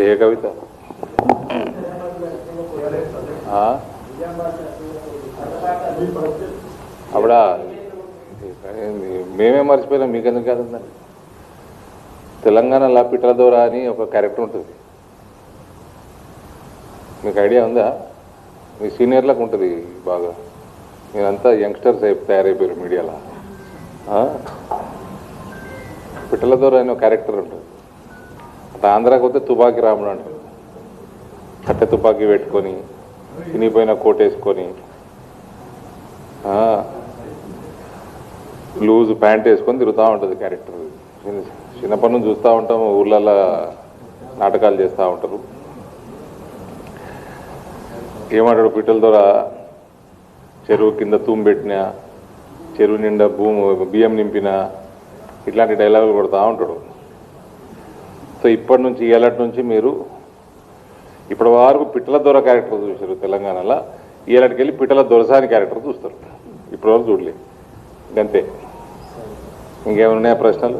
ఏ కవిత అప్పుడా మేమే మర్చిపోయినాం, మీకెందుకు కాదండి. తెలంగాణ పిట్టల దొర అని ఒక క్యారెక్టర్ ఉంటుంది, మీకు ఐడియా ఉందా? మీ సీనియర్లకు ఉంటుంది బాగా, మీరంతా యంగ్స్టర్స్ తయారైపోయారు మీడియాలో. పిట్టల దొర అని ఒక క్యారెక్టర్ ఉంటుంది. అట్లా ఆంధ్రాకి వస్తే తుపాకీ రాముడు అంటారు. కట్టె తుపాకీ పెట్టుకొని చినిపోయిన కోట్ వేసుకొని లూజ్ ప్యాంట్ వేసుకొని తిరుగుతూ ఉంటుంది క్యారెక్టర్. చిన్నప్పటి నుంచి చూస్తూ ఉంటాము, ఊర్లలో నాటకాలు చేస్తూ ఉంటారు. ఏమంటాడు పిట్టల దొర, చెరువు కింద తూము పెట్టినా, చెరువు నిండా బియ్యం నింపినా, ఇట్లాంటి డైలాగులు కొడుతూ ఉంటాడు. సో ఇప్పటి నుంచి ఏళ్ళటి నుంచి మీరు ఇప్పటి వరకు పిట్టల దొర క్యారెక్టర్ చూశారు తెలంగాణలో, ఏళ్ళటికి వెళ్ళి పిట్టల దొరసాని క్యారెక్టర్ చూస్తారు. ఇప్పటి వరకు చూడలేదు, అంతే. ఇంకేమైనా ప్రశ్నలు?